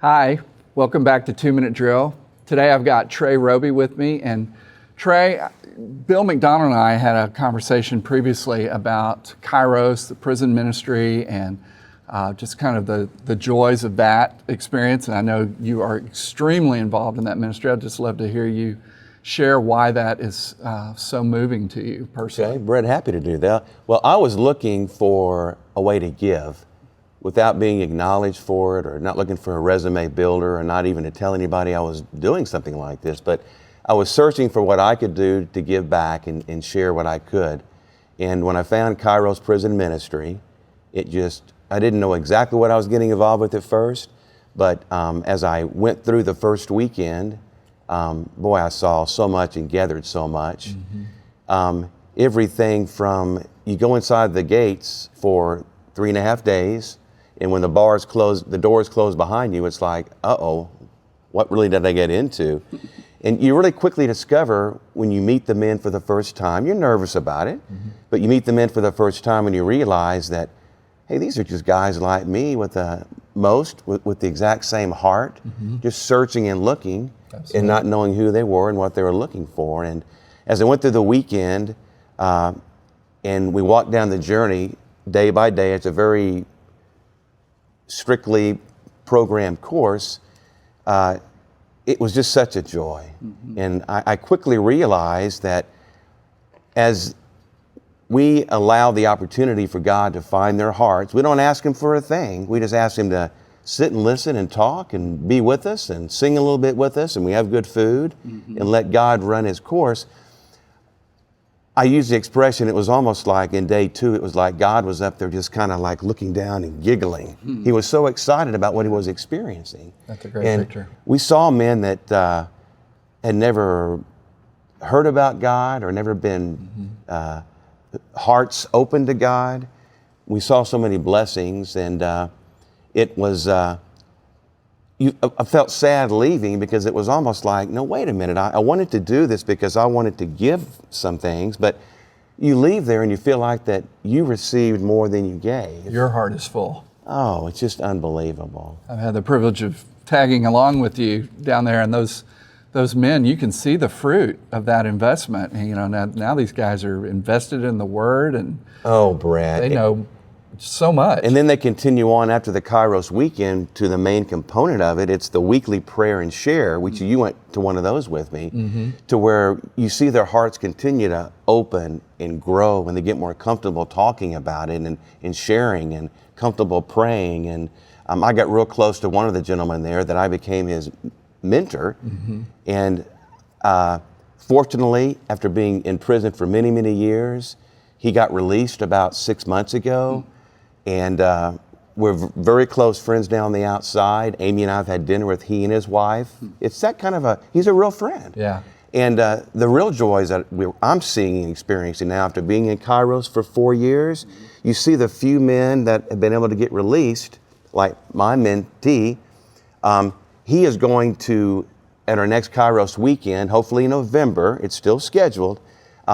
Hi, welcome back to 2 Minute Drill. Today I've got Trey Roby with me, and Trey, Bill McDonald and I had a conversation previously about Kairos, the prison ministry, and just kind of the joys of that experience. And I know you are extremely involved in that ministry. I'd just love to hear you share why that is so moving to you personally. Okay, Brett, happy to do that. Well, I was looking for a way to give without being acknowledged for it, or not looking for a resume builder, or not even to tell anybody I was doing something like this. But I was searching for what I could do to give back and share what I could. And when I found Kairos Prison Ministry, I didn't know exactly what I was getting involved with at first, but as I went through the first weekend, boy, I saw so much and gathered so much. Mm-hmm. Everything from, you go inside the gates for 3.5 days, and when the doors close behind you, it's like, uh-oh, what really did I get into? And you really quickly discover when you meet the men for the first time, you're nervous about it, mm-hmm. but you meet the men for the first time and you realize that, hey, these are just guys like me with the exact same heart, mm-hmm. just searching and looking. Absolutely. And not knowing who they were and what they were looking for. And as I went through the weekend and we walked down the journey day by day, it's a very strictly programmed course, it was just such a joy. Mm-hmm. And I quickly realized that as we allow the opportunity for God to find their hearts, we don't ask Him for a thing. We just ask Him to sit and listen and talk and be with us and sing a little bit with us, and we have good food, mm-hmm. and let God run His course. I use the expression, it was almost like in day 2, it was like God was up there just kind of like looking down and giggling. Mm-hmm. He was so excited about what he was experiencing. That's a great picture. We saw men that had never heard about God or never been hearts open to God. We saw so many blessings, and it was, I felt sad leaving because it was almost like, no, wait a minute, I wanted to do this because I wanted to give some things, but you leave there and you feel like that you received more than you gave. Your heart is full. Oh, it's just unbelievable. I've had the privilege of tagging along with you down there, and those men, you can see the fruit of that investment. And, now these guys are invested in the Word, and oh, Brad, they know so much. And then they continue on after the Kairos weekend to the main component of it. It's the weekly prayer and share, which you went to one of those with me, mm-hmm. to where you see their hearts continue to open and grow when they get more comfortable talking about it and sharing and comfortable praying. And I got real close to one of the gentlemen there that I became his mentor. Mm-hmm. And fortunately, after being in prison for many, many years, he got released about 6 months ago. Mm-hmm. And we're very close friends now on the outside. Amy and I have had dinner with he and his wife. It's that kind of he's a real friend. Yeah. And the real joys that I'm seeing and experiencing now after being in Kairos for 4 years, you see the few men that have been able to get released, like my mentee. He is going to, at our next Kairos weekend, hopefully in November, it's still scheduled,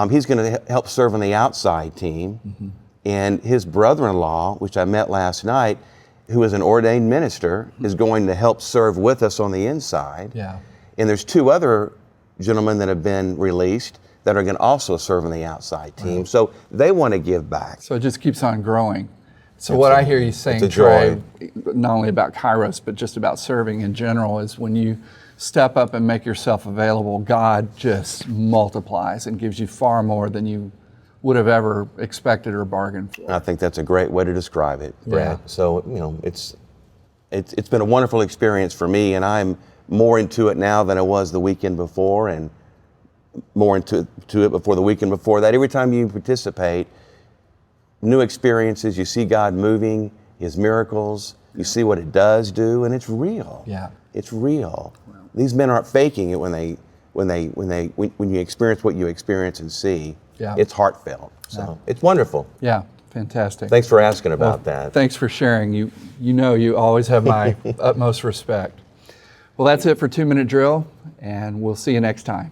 he's going to help serve on the outside team. Mm-hmm. And his brother-in-law, which I met last night, who is an ordained minister, is going to help serve with us on the inside. Yeah. And there's 2 other gentlemen that have been released that are going to also serve on the outside team. Right. So they want to give back. So it just keeps on growing. So what I hear you saying, Trey, not only about Kairos, but just about serving in general, is when you step up and make yourself available, God just multiplies and gives you far more than you would have ever expected or bargained for. I think that's a great way to describe it, Brad. Yeah. So, it's been a wonderful experience for me, and I'm more into it now than I was the weekend before, and more into it before the weekend before that. Every time you participate, new experiences, you see God moving, His miracles, you see what it does do, and it's real. Yeah. It's real. Wow. These men aren't faking it when you experience what you experience and see. Yeah. It's heartfelt. So It's wonderful. Yeah, fantastic. Thanks for asking about that. Thanks for sharing. You always have my utmost respect. Well, that's it for 2 Minute Drill, and we'll see you next time.